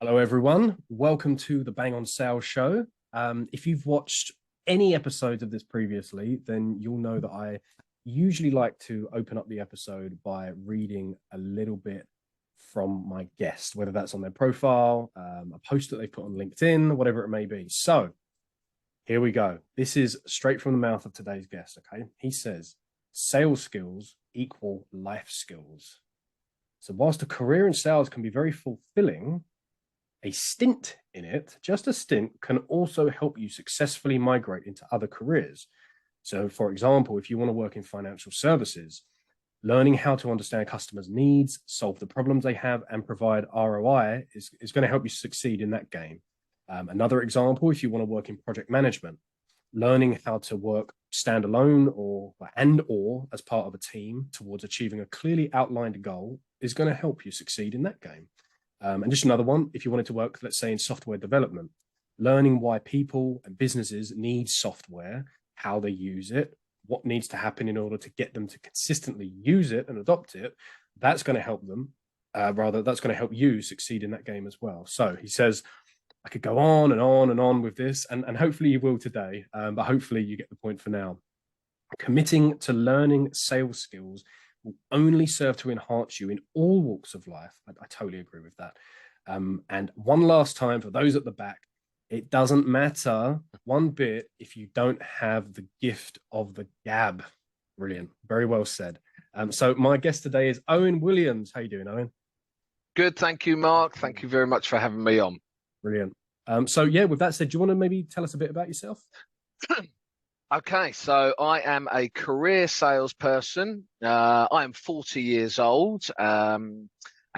Hello, everyone. Welcome to the Bang on Sales show. If you've watched any episodes of this previously, then you'll know that I usually like to open up the episode by reading a little bit from my guest, whether that's on their profile, a post that they put on LinkedIn, whatever it may be. So here we go. This is straight from the mouth of today's guest, okay? He says, sales skills equal life skills. So whilst a career in sales can be very fulfilling, a stint in it, just a stint, can also help you successfully migrate into other careers. So, for example, if you want to work in financial services, learning how to understand customers' needs, solve the problems they have, and provide ROI is going to help you succeed in that game. Another example, if you want to work in project management, learning how to work standalone or as part of a team towards achieving a clearly outlined goal is going to help you succeed in that game. And just another one, if you wanted to work, let's say, in software development, learning why people and businesses need software, how they use it, what needs to happen in order to get them to consistently use it and adopt it, that's going to help them. That's going to help you succeed in that game as well. So he says, I could go on and on and on with this, and hopefully you will today, but hopefully you get the point for now. Committing to learning sales skills will only serve to enhance you in all walks of life. I totally agree with that. And one last time for those at the back, it doesn't matter one bit if you don't have the gift of the gab. Brilliant. Very well said. So my guest today is Owain Williams. How you doing, Owain? Good, thank you, Mark. Thank you very much for having me on. Brilliant. So yeah, with that said, do you want to maybe tell us a bit about yourself? Okay, so I am a career salesperson. I am 40 years old, and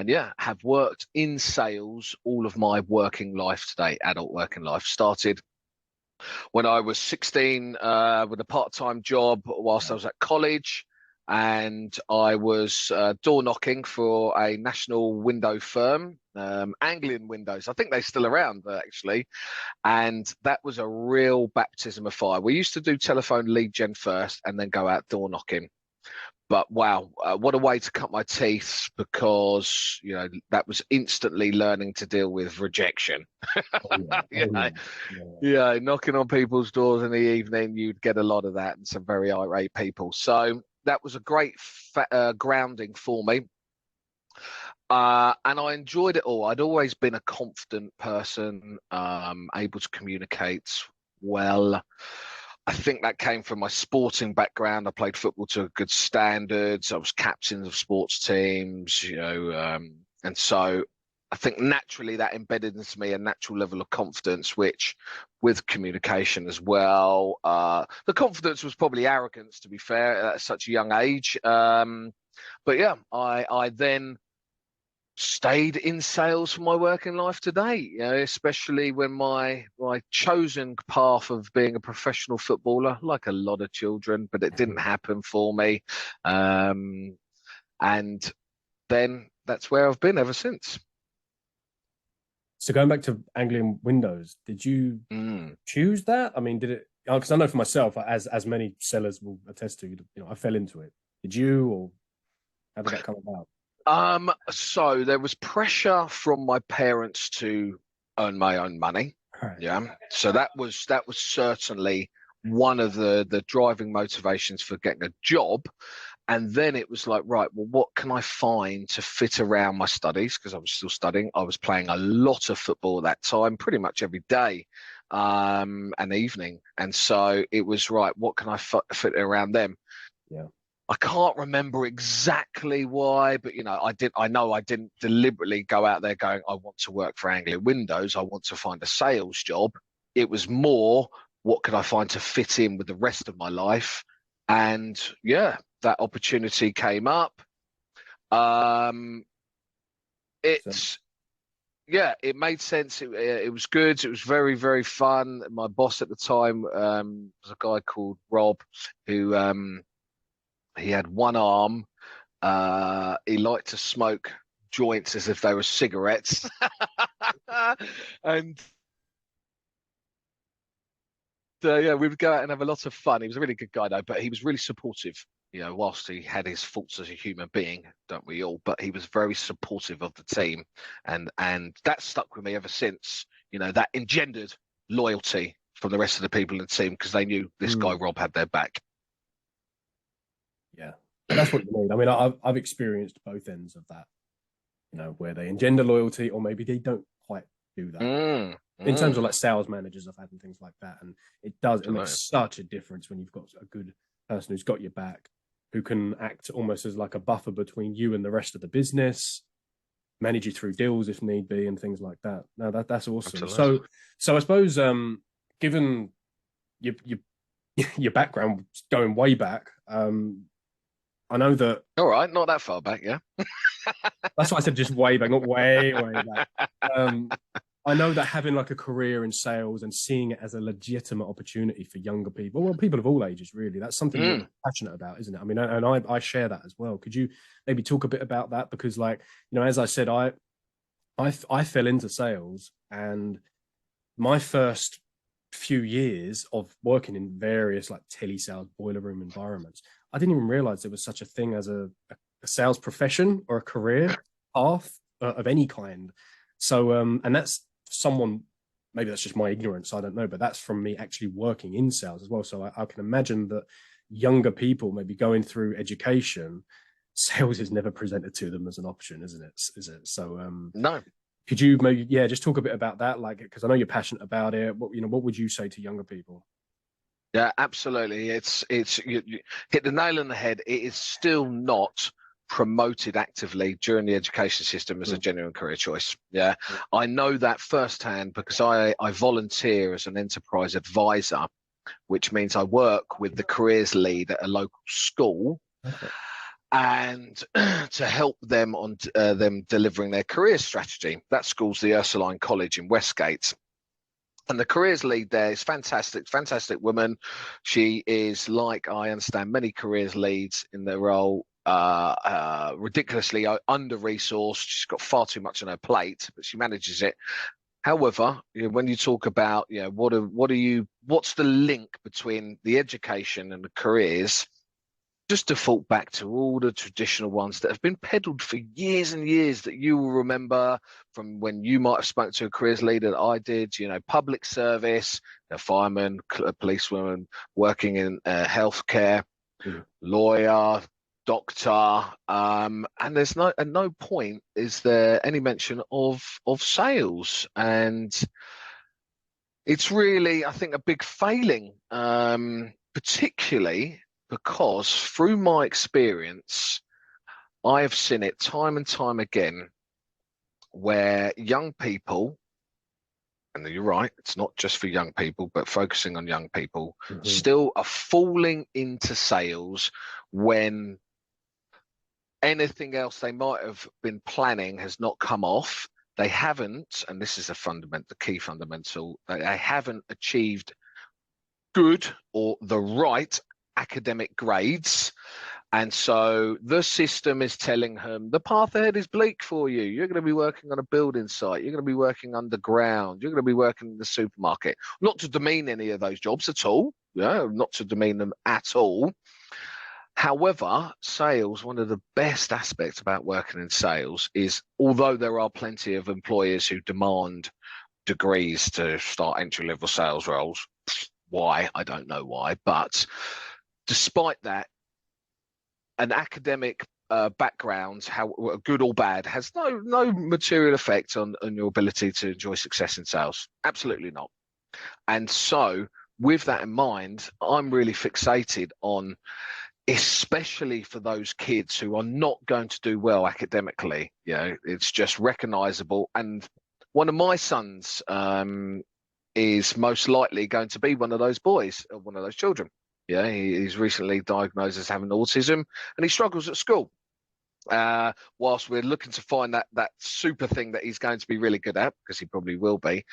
yeah, have worked in sales all of my working life today, adult working life. Started when I was 16 with a part-time job whilst I was at college, and I was door knocking for a national window firm, Anglian Windows. I think they're still around, actually. And that was a real baptism of fire. We used to do telephone lead gen first and then go out door knocking. But wow, what a way to cut my teeth, because, that was instantly learning to deal with rejection. Yeah, knocking on people's doors in the evening, you'd get a lot of that and some very irate people. So that was a great grounding for me. And I enjoyed it all. I'd always been a confident person, able to communicate well. I think that came from my sporting background. I played football to good standards. I was captain of sports teams, and so I think naturally that embedded into me a natural level of confidence, which with communication as well. The confidence was probably arrogance, to be fair, at such a young age. But yeah, I then stayed in sales for my working life today, especially when my chosen path of being a professional footballer, like a lot of children, but it didn't happen for me. And then that's where I've been ever since. So going back to Anglian Windows, did you choose that? I mean, did it? Because I know for myself, as many sellers will attest to, I fell into it. Did you, or how did that come about? So there was pressure from my parents to earn my own money. Right. Yeah. So that was certainly one of the driving motivations for getting a job. And then it was like, right, well, what can I find to fit around my studies? Because I was still studying. I was playing a lot of football at that time, pretty much every day, and evening. And so it was, right, what can I fit around them? Yeah. I can't remember exactly why, but I know I didn't deliberately go out there going, I want to work for Anglian Windows. I want to find a sales job. It was more, what could I find to fit in with the rest of my life? And yeah, that opportunity came up. It made sense. It was good. It was very, very fun. My boss at the time was a guy called Rob, who he had one arm. He liked to smoke joints as if they were cigarettes. And yeah, we would go out and have a lot of fun. He was a really good guy, though, but he was really supportive. You know, whilst he had his faults as a human being, don't we all? But he was very supportive of the team, and that stuck with me ever since. You know, that engendered loyalty from the rest of the people in the team because they knew this guy Rob had their back. Yeah, and that's what you need. I mean, I've experienced both ends of that. You know, where they engender loyalty, or maybe they don't quite do that. In terms of like sales managers I've had and things like that, and it makes such a difference when you've got a good person who's got your back, who can act almost as like a buffer between you and the rest of the business, manage you through deals if need be, and things like that. No, that's awesome. Absolutely. So I suppose, given your background going way back, I know that. All right, not that far back, yeah. That's why I said just way back, not way back. I know that having like a career in sales and seeing it as a legitimate opportunity for younger people, well, people of all ages, really, that's something you're passionate about, isn't it? I mean, and I share that as well. Could you maybe talk a bit about that? Because, like, you know, as I said, I fell into sales, and my first few years of working in various like telesales, boiler room environments, I didn't even realize there was such a thing as a sales profession or a career path of any kind. So, and that's maybe that's just my ignorance, I don't know, but that's from me actually working in sales as well. So I can imagine that younger people maybe going through education, sales is never presented to them as an option, isn't it? Is it? So, no. Could you maybe, just talk a bit about that? Like, because I know you're passionate about it. What would you say to younger people? Yeah, absolutely. It's you hit the nail on the head. It is still not promoted actively during the education system as a genuine career choice. Yeah, I know that firsthand because I volunteer as an enterprise advisor, which means I work with the careers lead at a local school. Okay. And to help them on them delivering their career strategy. That school's the Ursuline College in Westgate. And the careers lead there is fantastic woman. She is, like I understand many careers leads in their role, ridiculously under-resourced. She's got far too much on her plate, but she manages it. However, when you talk about, what's the link between the education and the careers? Just default back to all the traditional ones that have been peddled for years and years that you will remember from when you might have spoken to a careers leader that I did, public service, a fireman, a policewoman, working in healthcare, lawyer, doctor, and there's at no point is there any mention of sales. And it's really, I think, a big failing, particularly because through my experience, I have seen it time and time again where young people, and you're right, it's not just for young people, but focusing on young people, still are falling into sales when anything else they might have been planning has not come off. They haven't, and this is the key fundamental, they haven't achieved good or the right academic grades, and so the system is telling them the path ahead is bleak for you. You're going to be working on a building site, you're going to be working underground, you're going to be working in the supermarket. Not to demean any of those jobs at all, not to demean them at all. However, sales, one of the best aspects about working in sales is, although there are plenty of employers who demand degrees to start entry-level sales roles, why? I don't know why, but despite that, an academic background, how good or bad, has no material effect on your ability to enjoy success in sales. Absolutely not. And so, with that in mind, I'm really fixated on, especially for those kids who are not going to do well academically. It's just recognizable. And one of my sons is most likely going to be one of those boys, or one of those children. Yeah, he's recently diagnosed as having autism, and he struggles at school. Whilst we're looking to find that super thing that he's going to be really good at, because he probably will be,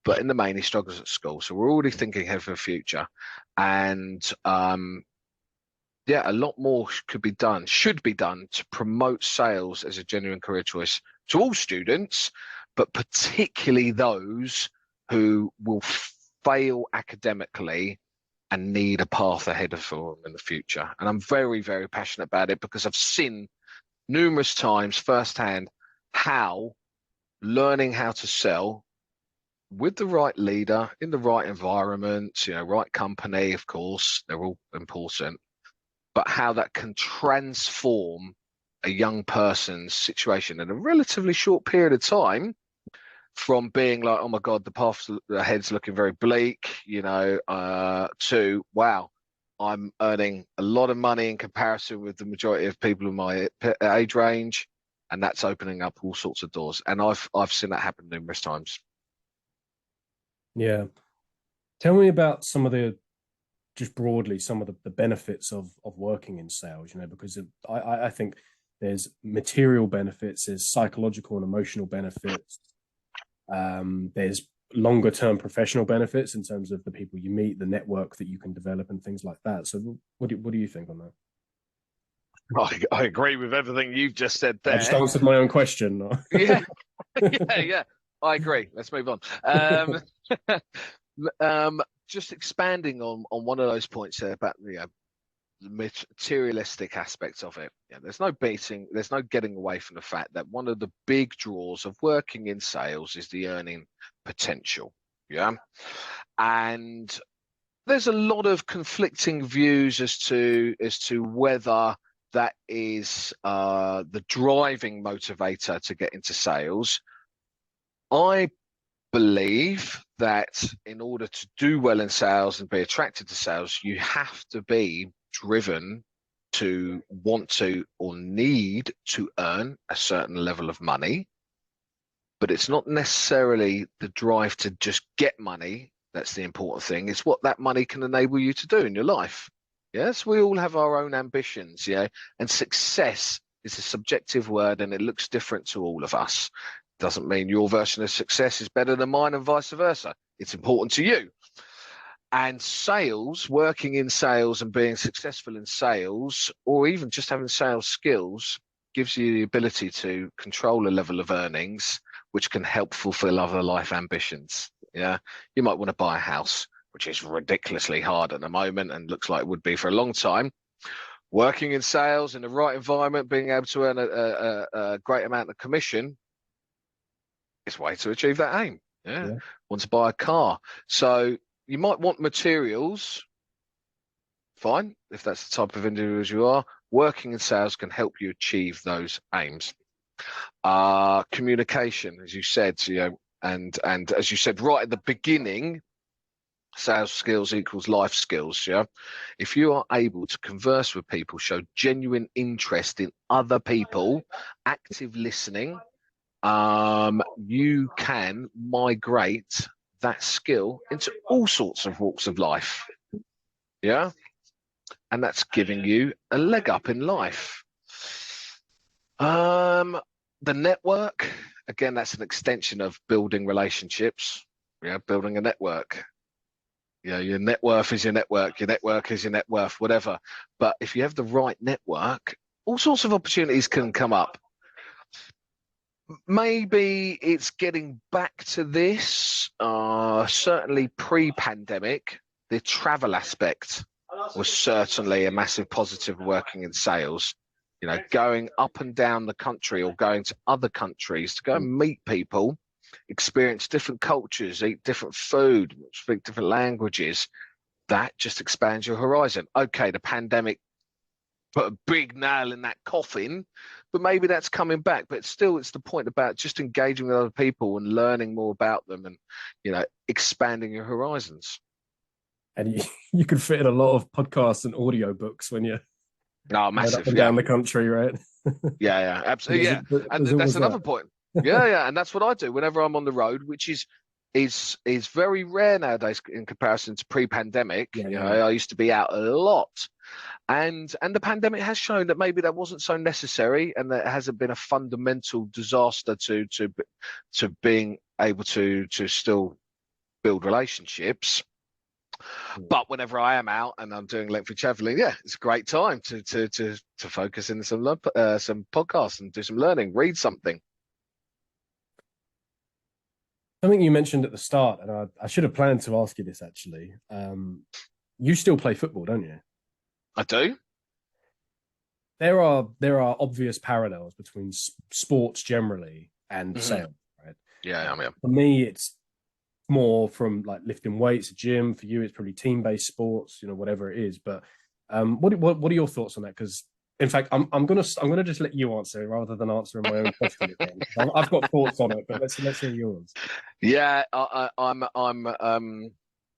but in the main, he struggles at school. So we're already thinking ahead for the future, and a lot more should be done to promote sales as a genuine career choice to all students, but particularly those who will fail academically and need a path ahead of them in the future. And I'm very, very passionate about it because I've seen numerous times firsthand how learning how to sell with the right leader in the right environment, right company, of course, they're all important, but how that can transform a young person's situation in a relatively short period of time, from being like, oh my God, the path ahead's looking very bleak, to, wow, I'm earning a lot of money in comparison with the majority of people in my age range, and that's opening up all sorts of doors. And I've seen that happen numerous times. Yeah. Tell me about just broadly, some of the benefits of working in sales, because I think there's material benefits, there's psychological and emotional benefits. There's longer term professional benefits in terms of the people you meet, the network that you can develop, and things like that. So what do you think on that? I agree with everything you've just said there. I just answered my own question. Yeah, yeah. I agree. Let's move on. Just expanding on one of those points there about the materialistic aspects of it. Yeah, there's no getting away from the fact that one of the big draws of working in sales is the earning potential. Yeah, and there's a lot of conflicting views as to whether that is the driving motivator to get into sales. I believe that in order to do well in sales and be attracted to sales, you have to be driven to want to or need to earn a certain level of money. But it's not necessarily the drive to just get money that's the important thing. It's what that money can enable you to do in your life. Yes, we all have our own ambitions, and success is a subjective word and it looks different to all of us. Doesn't mean your version of success is better than mine and vice versa. It's important to you. And sales, working in sales and being successful in sales, or even just having sales skills, gives you the ability to control a level of earnings, which can help fulfill other life ambitions. Yeah, you might want to buy a house, which is ridiculously hard at the moment and looks like it would be for a long time. Working in sales in the right environment, being able to earn a great amount of commission, it's a way to achieve that aim. Yeah. Want to buy a car. So you might want materials. Fine. If that's the type of individuals you are, working in sales can help you achieve those aims. Communication, as you said, and as you said right at the beginning, sales skills equals life skills. Yeah. If you are able to converse with people, show genuine interest in other people, active listening, you can migrate that skill into all sorts of walks of life. Yeah. And that's giving you a leg up in life. The network, again, that's an extension of building relationships. Yeah, building a network. Yeah, your net worth is your network is your net worth, whatever. But if you have the right network, all sorts of opportunities can come up. Maybe it's getting back to this. Certainly pre-pandemic, the travel aspect was certainly a massive positive working in sales. Going up and down the country or going to other countries to go and meet people, experience different cultures, eat different food, speak different languages. That just expands your horizon. Okay, the pandemic put a big nail in that coffin, but maybe that's coming back. But still, it's the point about just engaging with other people and learning more about them and, expanding your horizons. And you can fit in a lot of podcasts and audio books when you're massive, up and down the country, right? Yeah, absolutely. Yeah. And that's another point. Yeah. And that's what I do whenever I'm on the road, which is very rare nowadays in comparison to pre-pandemic. I used to be out a lot. And the pandemic has shown that maybe that wasn't so necessary, and that it hasn't been a fundamental disaster to being able to still build relationships. But whenever I am out and I'm doing lengthy traveling, it's a great time to focus in some podcasts and do some learning, read something. Something you mentioned at the start, and I should have planned to ask you this actually. You still play football, don't you? I do. There are obvious parallels between sports generally and Hmm. sales, right? Yeah, I mean, For me, it's more from like lifting weights, gym. For you, it's probably team-based sports, whatever it is. But what are your thoughts on that? Because in fact, I'm gonna just let you answer rather than answering my own question again. I've got thoughts on it, but let's hear yours. yeah,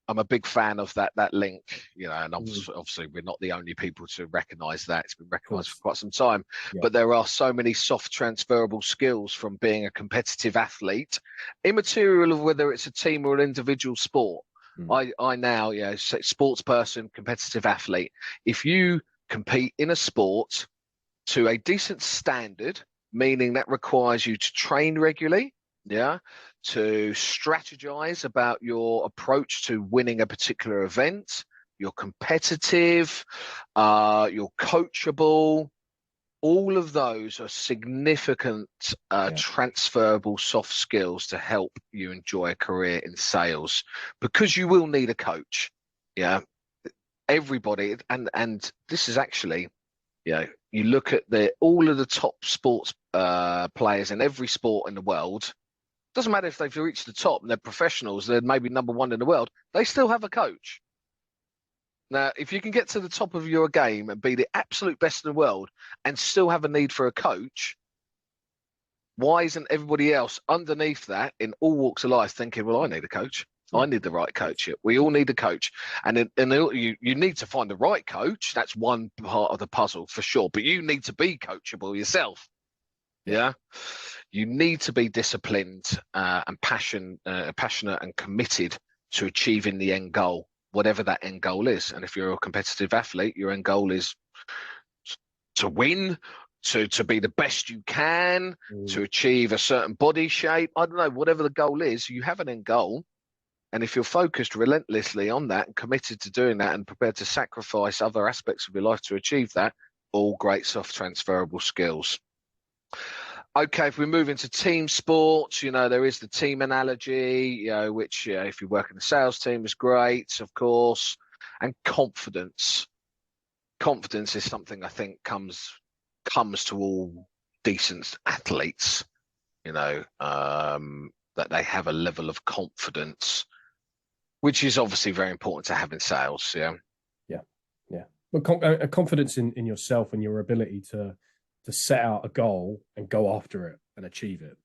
I'm a big fan of that link, and Mm, obviously we're not the only people to recognise that. It's been of recognised for course, quite some time, yeah. but there are so many soft transferable skills from being a competitive athlete, immaterial of whether it's a team or an individual sport. Mm, I now, sports person, competitive athlete. If you compete in a sport to a decent standard, meaning that requires you to train regularly, yeah, to strategize about your approach to winning a particular event. You're competitive, you're coachable. All of those are significant yeah, transferable soft skills to help you enjoy a career in sales, because you will need a coach. Yeah, everybody, and this is actually, you look at all of the top sports players in every sport in the world. Doesn't matter if they've reached the top and they're professionals, they're maybe number one in the world. They still have a coach. Now, if you can get to the top of your game and be the absolute best in the world and still have a need for a coach, why isn't everybody else underneath that in all walks of life thinking, well, I need a coach. I yeah, need the right coach here. We all need a coach. You need to find the right coach. That's one part of the puzzle for sure. But you need to be coachable yourself. yeah. Yeah. You need to be disciplined and passionate and committed to achieving the end goal, whatever that end goal is. And if you're a competitive athlete, your end goal is to win, to be the best you can, Mm, to achieve a certain body shape. I don't know, whatever the goal is, you have an end goal. And if you're focused relentlessly on that and committed to doing that and prepared to sacrifice other aspects of your life to achieve that, all great soft transferable skills. Okay, if we move into team sports, there is the team analogy, which if you work in the sales team is great, of course. And confidence. Confidence is something I think comes to all decent athletes, that they have a level of confidence, which is obviously very important to have in sales. Yeah. yeah, yeah. But a confidence in yourself and your ability to set out a goal and go after it and achieve it,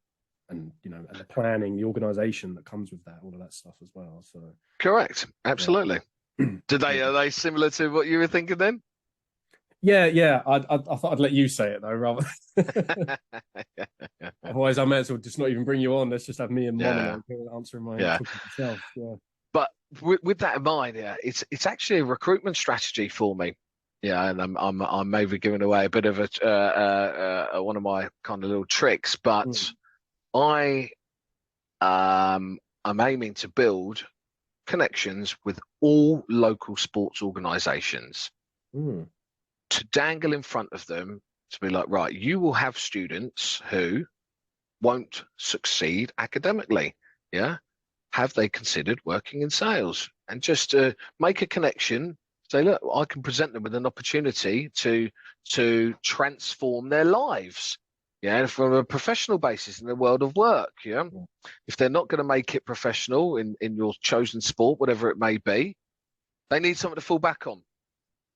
and and the planning, the organization that comes with that, all of that stuff as well. So Correct. yeah. Absolutely. Are they similar to what you were thinking then? Yeah, yeah. I thought I'd let you say it though, rather. Otherwise, I may as well just not even bring you on. Let's just have me and Yeah. monologue answering my Yeah. talking to myself. Yeah. But with that in mind, yeah, it's actually a recruitment strategy for me. Yeah, and I'm maybe giving away a bit of one of my kind of little tricks, but Mm, I I'm aiming to build connections with all local sports organisations mm, to dangle in front of them to be like, right, you will have students who won't succeed academically. Yeah. Have they considered working in sales? And just to make a connection, say, look, I can present them with an opportunity to transform their lives. Yeah, from a professional basis in the world of work. Yeah. yeah. If they're not going to make it professional in your chosen sport, whatever it may be, they need something to fall back on.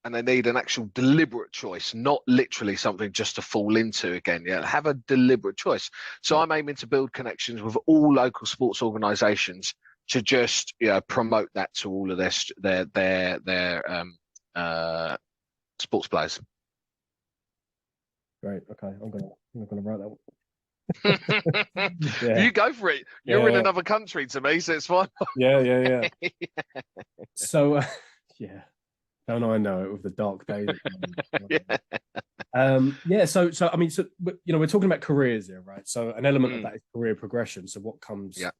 And they need an actual deliberate choice, not literally something just to fall into again. Yeah, have a deliberate choice. So Yeah. I'm aiming to build connections with all local sports organisations to just promote that to all of their sports players. Great. Okay. I'm gonna write that one. You Yeah. go for it. You're in Yeah. another country to me, so it's fine. Yeah. Yeah. Yeah. So, yeah. Don't I know it with the dark days at the moment. Yeah. Yeah. So I mean, we're talking about careers here, right? So an element of Mm, that is career progression. So what comes? yeah.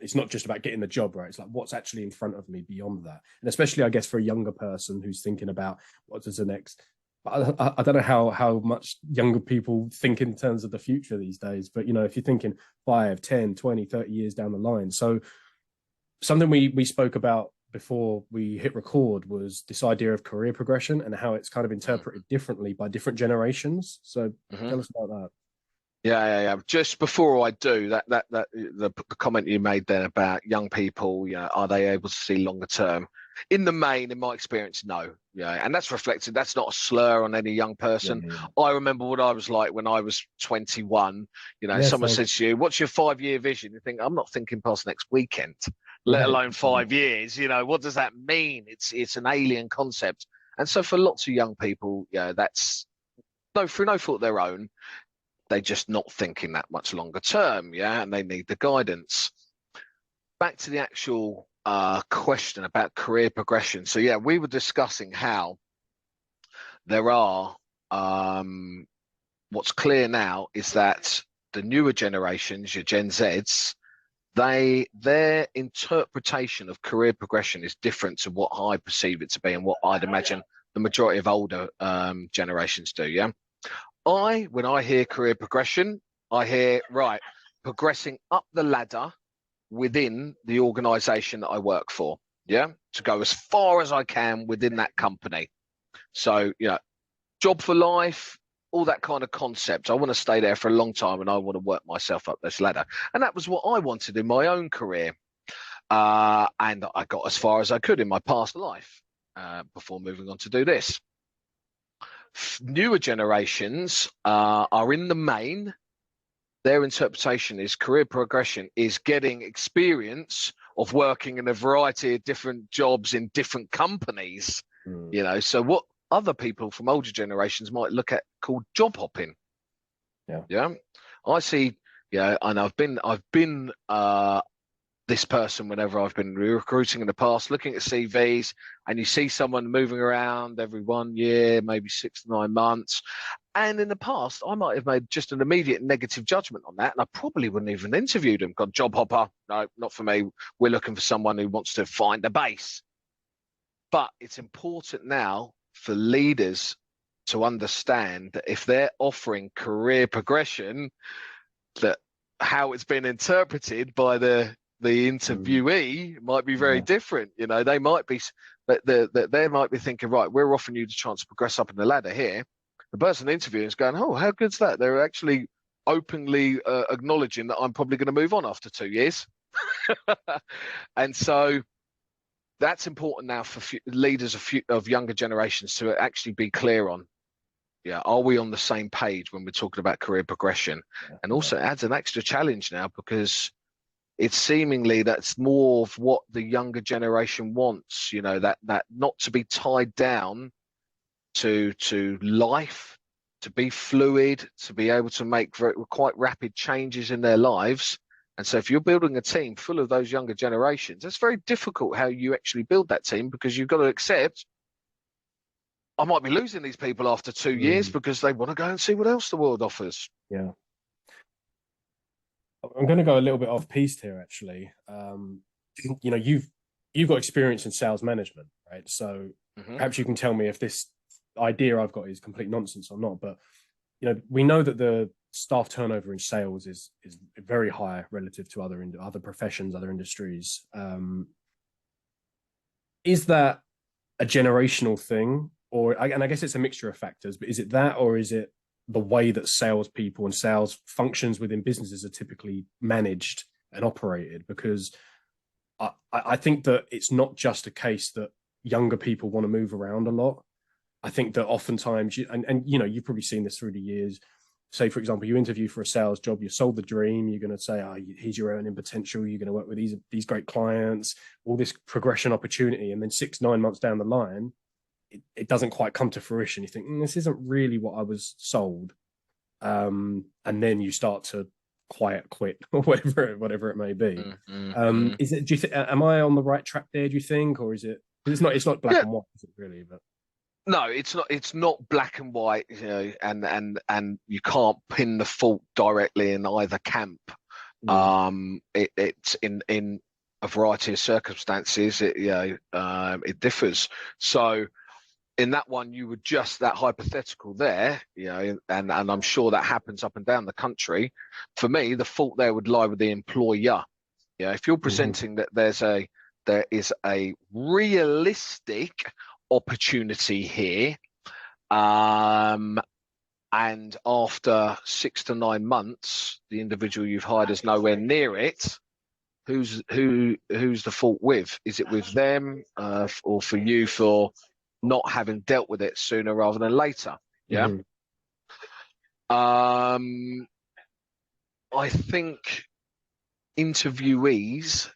It's not just about getting the job, right? It's like what's actually in front of me beyond that, and especially, I guess, for a younger person who's thinking about what does the next. I don't know how much younger people think in terms of the future these days, but if you're thinking 5, 10, 20, 30 years down the line. So something we spoke about before we hit record was this idea of career progression and how it's kind of interpreted differently by different generations. So tell us about that. Yeah. Just before I do the comment you made there about young people, are they able to see longer term? In the main, in my experience, no. Yeah, and that's reflected. That's not a slur on any young person. Yeah. I remember what I was like when I was 21. Someone says to you, "What's your 5-year vision?" You think, "I'm not thinking past next weekend, let alone 5 years." What does that mean? It's an alien concept, and so for lots of young people, that's through no fault of their own. They're just not thinking that much longer term, and they need the guidance. Back to the actual question about career progression. So, we were discussing how there are, what's clear now is that the newer generations, your Gen Zs, their interpretation of career progression is different to what I perceive it to be and what I'd imagine the majority of older generations do, when I hear career progression, I hear, progressing up the ladder within the organization that I work for, to go as far as I can within that company. So, job for life, all that kind of concept. I want to stay there for a long time and I want to work myself up this ladder. And that was what I wanted in my own career. And I got as far as I could in my past life before moving on to do this. Newer generations are in the main, their interpretation is career progression is getting experience of working in a variety of different jobs in different companies. So what other people from older generations might look at called job hopping. I see, and I've been this person whenever I've been recruiting in the past, looking at CVs, and you see someone moving around every 1 year, maybe 6 to 9 months. And in the past, I might have made just an immediate negative judgment on that, and I probably wouldn't even interviewed them. Got job hopper? No, not for me. We're looking for someone who wants to find a base. But it's important now for leaders to understand that if they're offering career progression, that how it's been interpreted by the interviewee might be very different. They might be they might be thinking, right, we're offering you the chance to progress up in the ladder here. The person interviewing is going, oh, how good's that? They're actually openly acknowledging that I'm probably going to move on after 2 years. And so that's important now for leaders of younger generations to actually be clear on, are we on the same page when we're talking about career progression? And also it adds an extra challenge now, because it's seemingly that's more of what the younger generation wants, that not to be tied down to life, to be fluid, to be able to make quite rapid changes in their lives. And so if you're building a team full of those younger generations, it's very difficult how you actually build that team, because you've got to accept I might be losing these people after 2 years because they want to go and see what else the world offers. Yeah. I'm going to go a little bit off piste here, actually. You've got experience in sales management, right? So perhaps you can tell me if this idea I've got is complete nonsense or not. But we know that the staff turnover in sales is very high relative to other professions, other industries. Is that a generational thing, and I guess it's a mixture of factors? But is it that, or is it the way that salespeople and sales functions within businesses are typically managed and operated? Because I think that it's not just a case that younger people want to move around a lot. I think that oftentimes, you've probably seen this through the years. Say, for example, you interview for a sales job, you're sold the dream, you're going to say, here's your earning potential, you're going to work with these great clients, all this progression opportunity. And then 6-9 months down the line, it doesn't quite come to fruition. You think, this isn't really what I was sold. And then you start to quit or whatever it may be. Is it? Do you think? Am I on the right track there? Do you think, or is it? It's not black and white, is it really? But no, it's not. It's not black and white. And you can't pin the fault directly in either camp. It's in a variety of circumstances. It differs. So in that one, you would just that hypothetical there, and I'm sure that happens up and down the country. For me, the fault there would lie with the employer. If you're presenting that there's a there is a realistic opportunity here. And after 6 to 9 months, the individual you've hired is nowhere near it. Who's the fault with? Is it with them, or for you for not having dealt with it sooner rather than later? Yeah. Mm-hmm. I think interviewees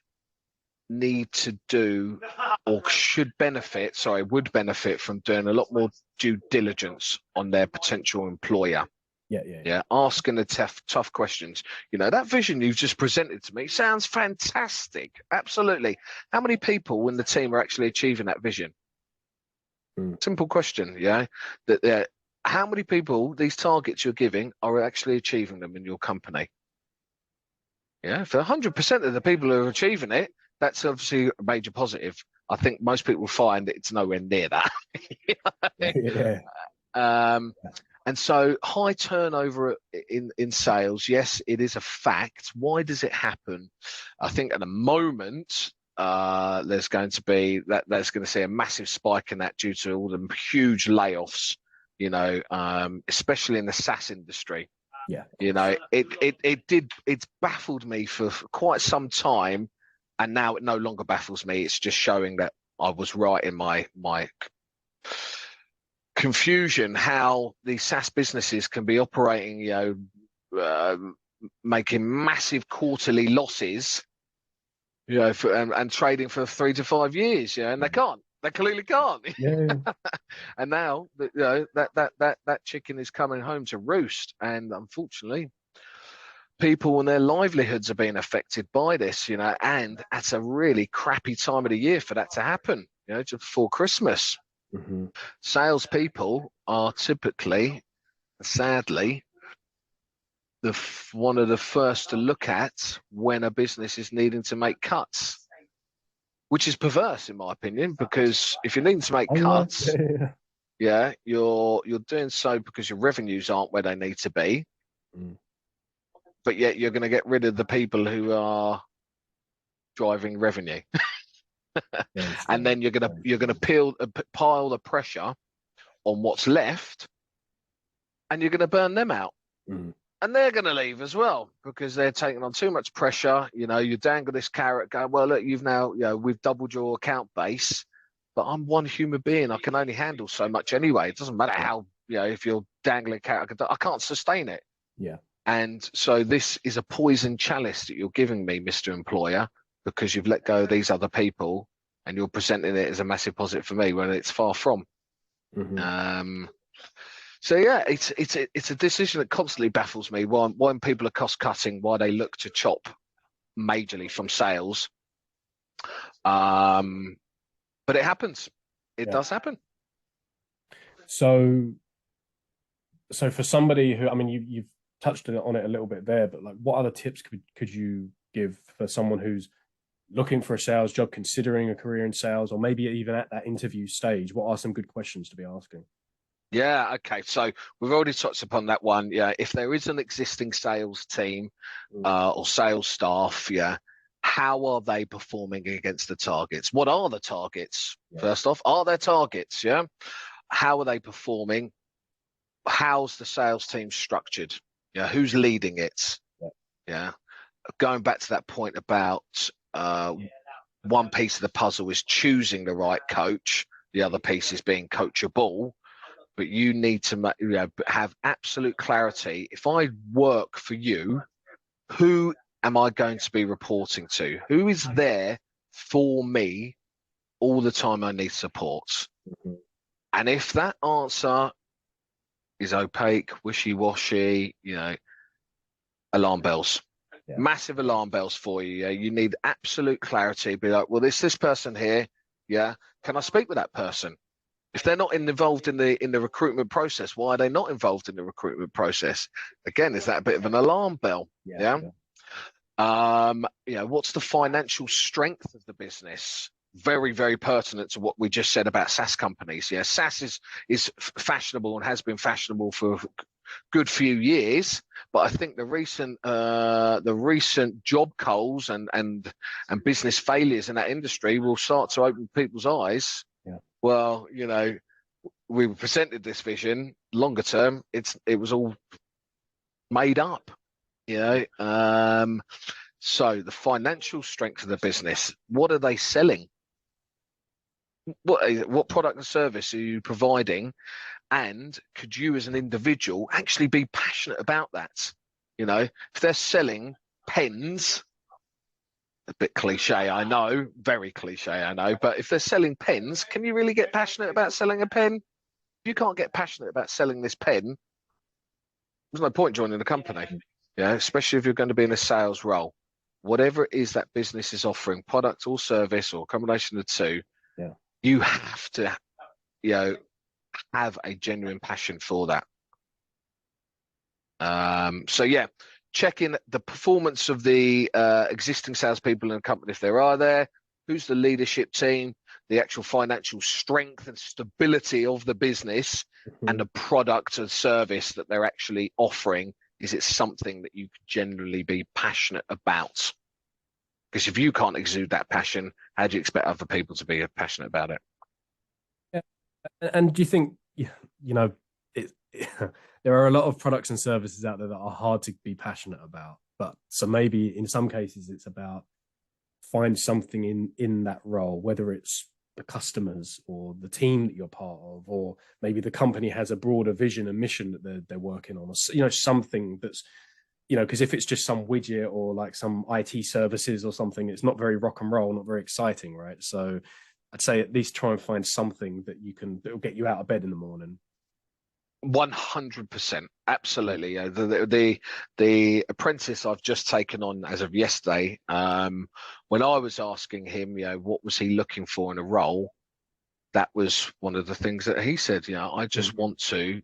need to do, or would benefit from doing a lot more due diligence on their potential employer. Yeah. Asking the tough questions. That vision you've just presented to me sounds fantastic. Absolutely. How many people in the team are actually achieving that vision? Simple question. Yeah. How many people, these targets you're giving, are actually achieving them in your company? Yeah. If 100% of the people who are achieving it, that's obviously a major positive. I think most people find that it's nowhere near that. And so high turnover in sales, yes, it is a fact. Why does it happen? I think at the moment, there's going to see a massive spike in that due to all the huge layoffs, especially in the SaaS industry. Yeah. It's baffled me for quite some time, and now it no longer baffles me. It's just showing that I was right in my confusion, how these SaaS businesses can be operating, making massive quarterly losses, and trading for 3 to 5 years, and they can't. They clearly can't. Yeah. And now, that chicken is coming home to roost, and unfortunately, people and their livelihoods are being affected by this, and at a really crappy time of the year for that to happen, just before Christmas. Mm-hmm. Salespeople are typically, sadly, one of the first to look at when a business is needing to make cuts, which is perverse in my opinion, because if you're needing to make cuts, you're doing so because your revenues aren't where they need to be, but yet you're going to get rid of the people who are driving revenue. And then you're gonna pile the pressure on what's left, and you're gonna burn them out, and they're gonna leave as well because they're taking on too much pressure. You dangle this carrot, go, well, look, we've doubled your account base, but I'm one human being. I can only handle so much anyway. It doesn't matter how, if you're dangling a carrot, I can't sustain it. Yeah. And so this is a poison chalice that you're giving me, Mr. Employer, because you've let go of these other people and you're presenting it as a massive positive for me when it's far from. So yeah, it's a decision that constantly baffles me. When people are cost cutting, why they look to chop majorly from sales. But it happens. It does happen. So for somebody who, you've touched on it a little bit there, but like, what other tips could you give for someone who's looking for a sales job, considering a career in sales, or maybe even at that interview stage? What are some good questions to be asking? Yeah, okay. So we've already touched upon that one. Yeah, if there is an existing sales team or sales staff, how are they performing against the targets? What are the targets? First off, are there targets? Yeah. How are they performing? How's the sales team structured? Yeah, who's leading it? Yeah. Going back to that point about one piece of the puzzle is choosing the right coach. The other piece is being coachable. But you need to have absolute clarity. If I work for you, who am I going to be reporting to? Who is there for me all the time I need support? And if that answer is opaque, wishy-washy, alarm bells. Massive alarm bells for you. You need absolute clarity. Be like, well, this person here. Yeah. Can I speak with that person? If they're not involved in the recruitment process, why are they not involved in the recruitment process? Again, is that a bit of an alarm bell? What's the financial strength of the business? Very, very pertinent to what we just said about SaaS companies. Yeah, SaaS is fashionable and has been fashionable for a good few years, But I think the recent job culls and business failures in that industry will start to open people's eyes. Yeah. Well, we presented this vision longer term. It was all made up. So the financial strength of the business. What are they selling? What product and service are you providing? And could you as an individual actually be passionate about that? If they're selling pens, a bit cliche, I know, very cliche, I know, but if they're selling pens, can you really get passionate about selling a pen? If you can't get passionate about selling this pen, there's no point joining the company. Especially if you're going to be in a sales role. Whatever it is that business is offering, product or service or a combination of the two, you have to, have a genuine passion for that. Check in the performance of the existing salespeople in the company if there are there. Who's the leadership team? The actual financial strength and stability of the business, and the product and service that they're actually offering. Is it something that you could generally be passionate about? Because if you can't exude that passion, how do you expect other people to be passionate about it? Yeah. And do you think, there are a lot of products and services out there that are hard to be passionate about, but so maybe in some cases it's about find something in that role, whether it's the customers or the team that you're part of, or maybe the company has a broader vision and mission that they're working on, or something that's, because if it's just some widget or like some IT services or something, it's not very rock and roll, not very exciting, right? So I'd say at least try and find something that'll get you out of bed in the morning. 100%, absolutely. The apprentice I've just taken on as of yesterday, when I was asking him, what was he looking for in a role, that was one of the things that he said. I just want to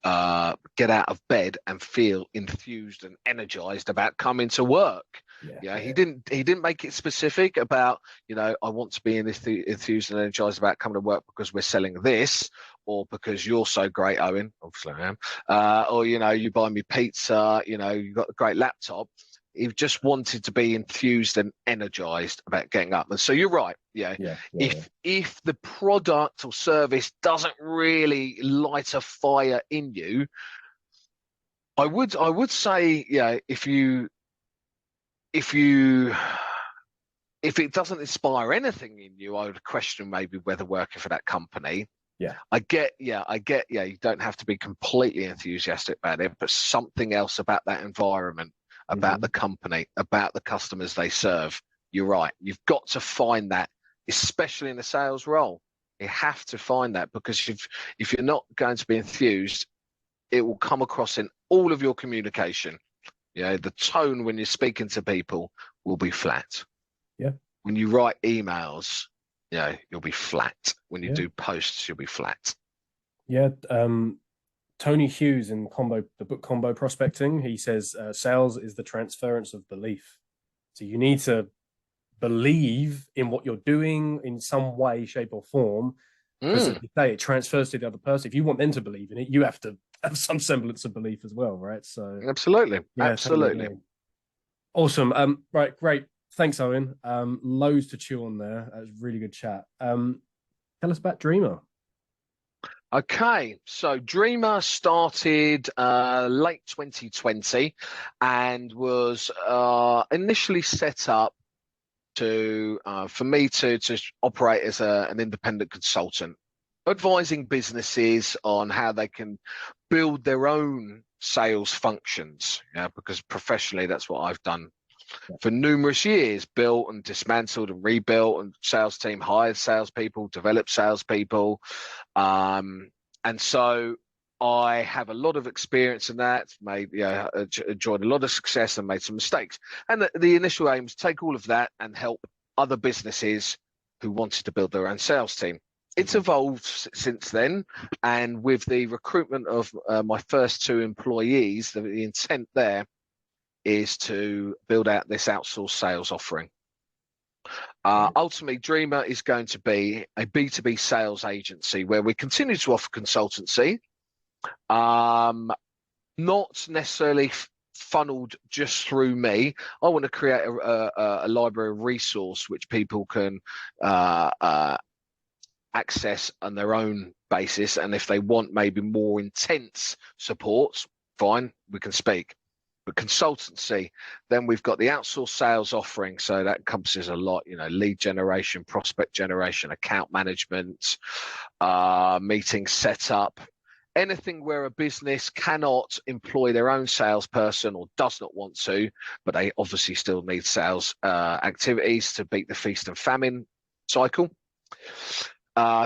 get out of bed and feel enthused and energized about coming to work. He didn't make it specific about, I want to be enthused and energized about coming to work because we're selling this, or because you're so great, Owen. Obviously I am. Or you buy me pizza, you've got a great laptop. He just wanted to be enthused and energized about getting up. And so you're right. If the product or service doesn't really light a fire in you, I would say, if it doesn't inspire anything in you, I would question maybe whether working for that company. I get, you don't have to be completely enthusiastic about it, but something else about that environment, about the company, about the customers they serve. You're right. You've got to find that, especially in a sales role. You have to find that, because if you're not going to be enthused, it will come across in all of your communication. The tone when you're speaking to people will be flat. When you write emails, you'll be flat. When you do posts, you'll be flat. Tony Hughes in the book Combo Prospecting, he says sales is the transference of belief. So you need to believe in what you're doing in some way, shape, or form, because as you say, it transfers to the other person. If you want them to believe in it, you have to have some semblance of belief as well, right? So absolutely. Totally. Awesome. Right, great. Thanks, Owen. Loads to chew on there. That was a really good chat. Tell us about Dremur. Okay, so Dremur started late 2020 and was initially set up for me to operate as an independent consultant, advising businesses on how they can build their own sales functions. Because professionally, that's what I've done for numerous years: built and dismantled and rebuilt, and sales team hired salespeople, developed salespeople, and so I have a lot of experience in that. Enjoyed a lot of success and made some mistakes. And the initial aim was to take all of that and help other businesses who wanted to build their own sales team. It's evolved since then, and with the recruitment of my first 2 employees, the intent there is to build out this outsourced sales offering. Ultimately, Dremur is going to be a B2B sales agency where we continue to offer consultancy, not necessarily funneled just through me. I want to create a library of resource which people can access on their own basis, and if they want maybe more intense support, fine, we can speak. But consultancy, then we've got the outsourced sales offering, so that encompasses a lot, lead generation, prospect generation, account management, meeting setup, anything where a business cannot employ their own salesperson or does not want to, but they obviously still need sales activities to beat the feast and famine cycle.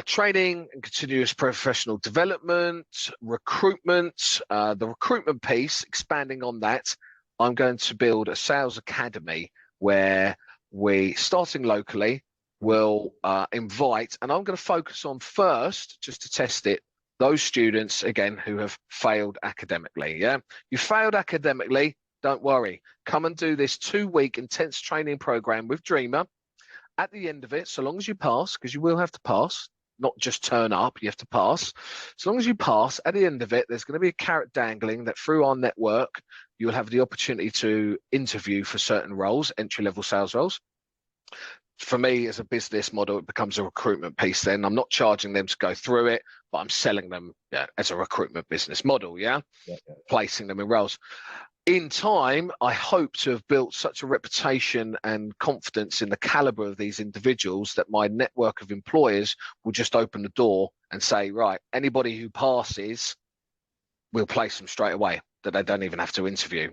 Training and continuous professional development, recruitment, the recruitment piece, expanding on that, I'm going to build a sales academy where we, starting locally, will invite, and I'm going to focus on first, just to test it, those students, again, who have failed academically. Yeah, you failed academically, don't worry. Come and do this 2-week intense training program with Dremur. At the end of it, so long as you pass, because you will have to pass, not just turn up, you have to pass. So long as you pass, at the end of it, there's going to be a carrot dangling that through our network, you'll have the opportunity to interview for certain roles, entry-level sales roles. For me, as a business model, it becomes a recruitment piece then. I'm not charging them to go through it, but I'm selling them as a recruitment business model, placing them in roles. In time, I hope to have built such a reputation and confidence in the caliber of these individuals that my network of employers will just open the door and say, right, anybody who passes, we'll place them straight away, that they don't even have to interview.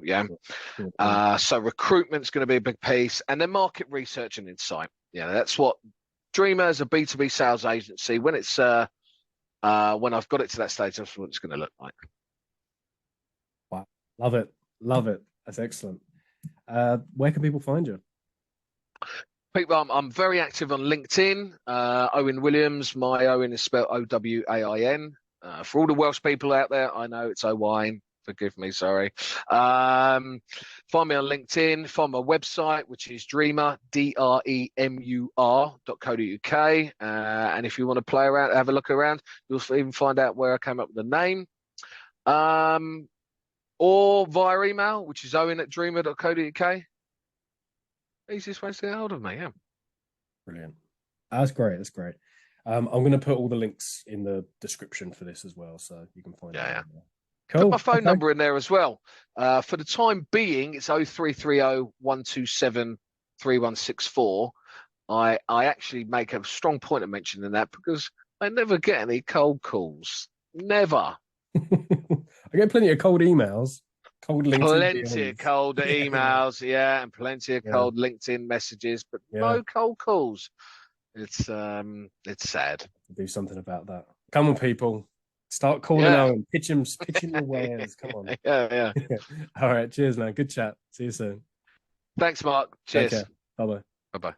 So recruitment's going to be a big piece, and then market research and insight. That's what Dremur as a B2B sales agency, when it's when I've got it to that stage, that's what it's going to look like. Wow, love it. That's excellent. Where can people find you? People, I'm very active on LinkedIn. Owain Williams. My Owen is spelled Owain. For all the Welsh people out there, I know it's Owain. Forgive me, sorry. Find me on LinkedIn. Find my website, which is Dremur, DREMUR.co.uk. And if you want to play around, have a look around, you'll even find out where I came up with the name. Or via email, which is owen@dremur.co.uk. Easiest way to get hold of me, Brilliant. That's great. I'm going to put all the links in the description for this as well, so you can find it. Cool. Put my phone number in there as well. For the time being, it's 0330 127 3164. I actually make a strong point of mentioning that because I never get any cold calls. Never. I get plenty of cold emails, cold LinkedIn plenty of cold emails, and plenty of cold LinkedIn messages, but no cold calls. It's sad. Do something about that. Come on, people. Start calling Owen. Pitching your wares. Come on. Yeah. All right. Cheers, man. Good chat. See you soon. Thanks, Mark. Cheers. Bye-bye. Bye-bye.